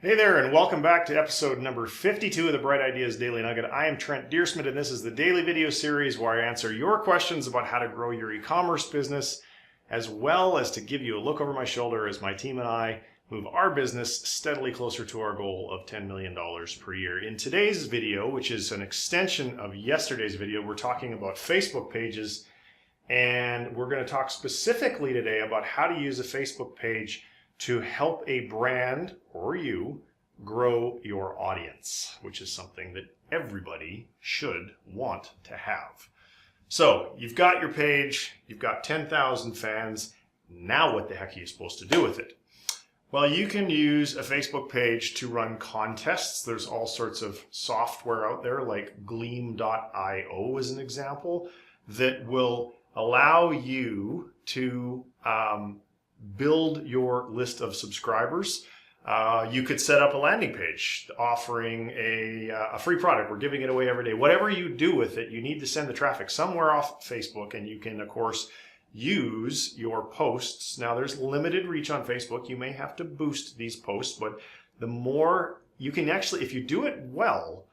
Hey there, and welcome back to episode number 52 of the Bright Ideas Daily Nugget. I am Trent Dyrsmid, and this is the daily video series where I answer your questions about how to grow your e-commerce business, as well as to give you a look over my shoulder as my team and I move our business steadily closer to our goal of $10 million per year. In today's video, which is an extension of yesterday's video, we're talking about Facebook pages, and we're going to talk specifically today about how to use a Facebook page to help a brand or you grow your audience, which is something that everybody should want to have. So you've got your page, you've got 10,000 fans. Now what the heck are you supposed to do with it? Well, you can use a Facebook page to run contests. There's all sorts of software out there like Gleam.io as an example that will allow you to build your list of subscribers. You could set up a landing page offering a free product. We're giving it away every day. Whatever you do with it, you need to send the traffic somewhere off Facebook, and you can, of course, use your posts. Now, there's limited reach on Facebook. You may have to boost these posts, but the more you can actually, if you do it well,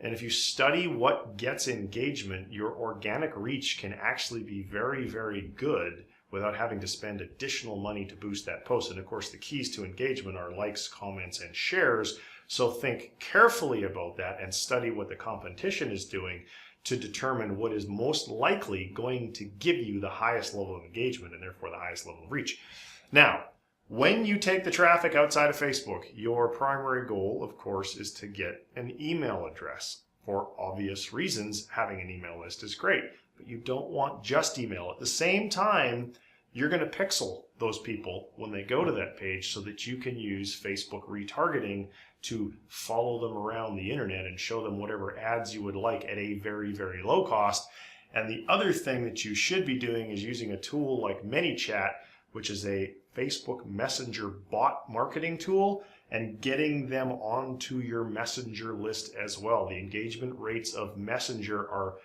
and if you study what gets engagement, your organic reach can actually be very, very good without having to spend additional money to boost that post. And of course, the keys to engagement are likes, comments, and shares. So think carefully about that and study what the competition is doing to determine what is most likely going to give you the highest level of engagement and therefore the highest level of reach. Now, when you take the traffic outside of Facebook, your primary goal, of course, is to get an email address. For obvious reasons, having an email list is great, but you don't want just email. At the same time, you're going to pixel those people when they go to that page so that you can use Facebook retargeting to follow them around the internet and show them whatever ads you would like at a very, very low cost. And the other thing that you should be doing is using a tool like ManyChat, which is a Facebook Messenger bot marketing tool, and getting them onto your Messenger list as well. The engagement rates of Messenger are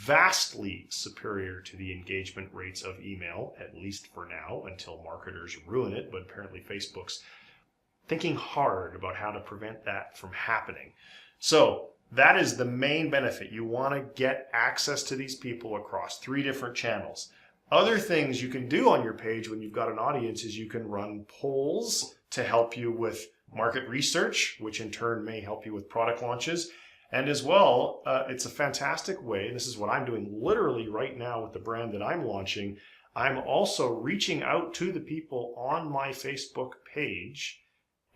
vastly superior to the engagement rates of email, at least for now, until marketers ruin it. But apparently Facebook's thinking hard about how to prevent that from happening. So that is the main benefit. You want to get access to these people across 3 different channels. Other things you can do on your page when you've got an audience is you can run polls to help you with market research, which in turn may help you with product launches. And as well, it's a fantastic way, and this is what I'm doing literally right now with the brand that I'm launching. I'm also reaching out to the people on my Facebook page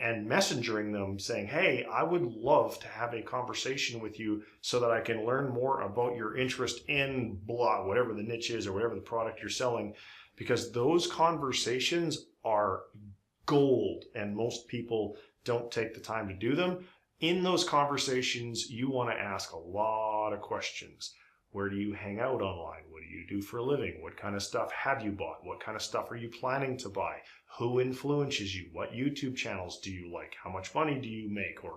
and messengering them saying, hey, I would love to have a conversation with you so that I can learn more about your interest in blah, whatever the niche is or whatever the product you're selling, because those conversations are gold and most people don't take the time to do them. In those conversations, you want to ask a lot of questions. Where do you hang out online? What do you do for a living? What kind of stuff have you bought? What kind of stuff are you planning to buy? Who influences you? What YouTube channels do you like? How much money do you make? Or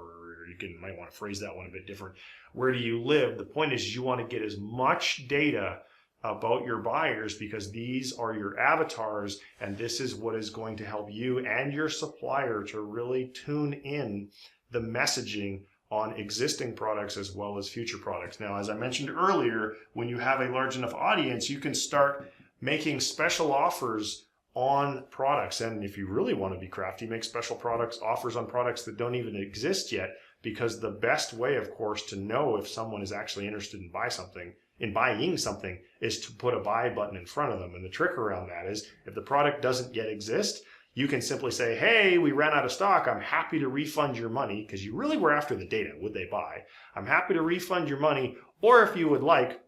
you might want to phrase that one a bit different. Where do you live? The point is you want to get as much data about your buyers because these are your avatars, and this is what is going to help you and your supplier to really tune in the messaging on existing products as well as future products. Now, as I mentioned earlier, when you have a large enough audience, you can start making special offers on products. And if you really want to be crafty, make special offers on products that don't even exist yet, because the best way, of course, to know if someone is actually interested in buying something is to put a buy button in front of them. And the trick around that is if the product doesn't yet exist, you can simply say, hey, we ran out of stock. I'm happy to refund your money, because you really were after the data. Would they buy? I'm happy to refund your money. Or if you would like,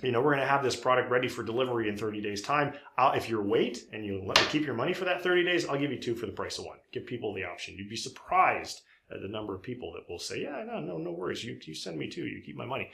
we're going to have this product ready for delivery in 30 days time. If you wait and you let me keep your money for that 30 days, I'll give you 2 for the price of 1. Give people the option. You'd be surprised at the number of people that will say, yeah, no worries. You send me 2, you keep my money.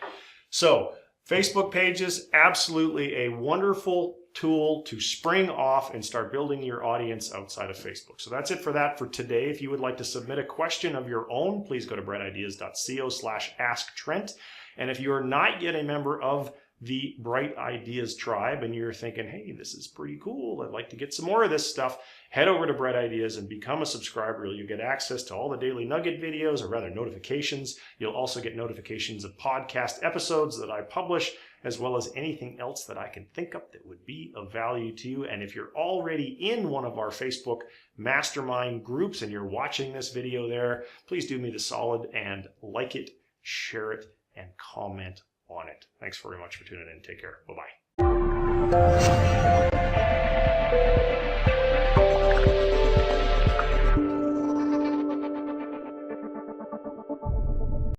So Facebook pages, absolutely a wonderful tool to spring off and start building your audience outside of Facebook. So that's it for that for today. If you would like to submit a question of your own, please go to Brightideas.co/asktrent. And if you are not yet a member of the Bright Ideas tribe and you're thinking, hey, this is pretty cool, I'd like to get some more of this stuff, head over to Bright Ideas and become a subscriber. You'll get access to all the Daily Nugget videos, or rather notifications. You'll also get notifications of podcast episodes that I publish, as well as anything else that I can think up that would be of value to you. And if you're already in one of our Facebook mastermind groups and you're watching this video there, please do me the solid and like it, share it, and comment on it. Thanks very much for tuning in. Take care. Bye-bye.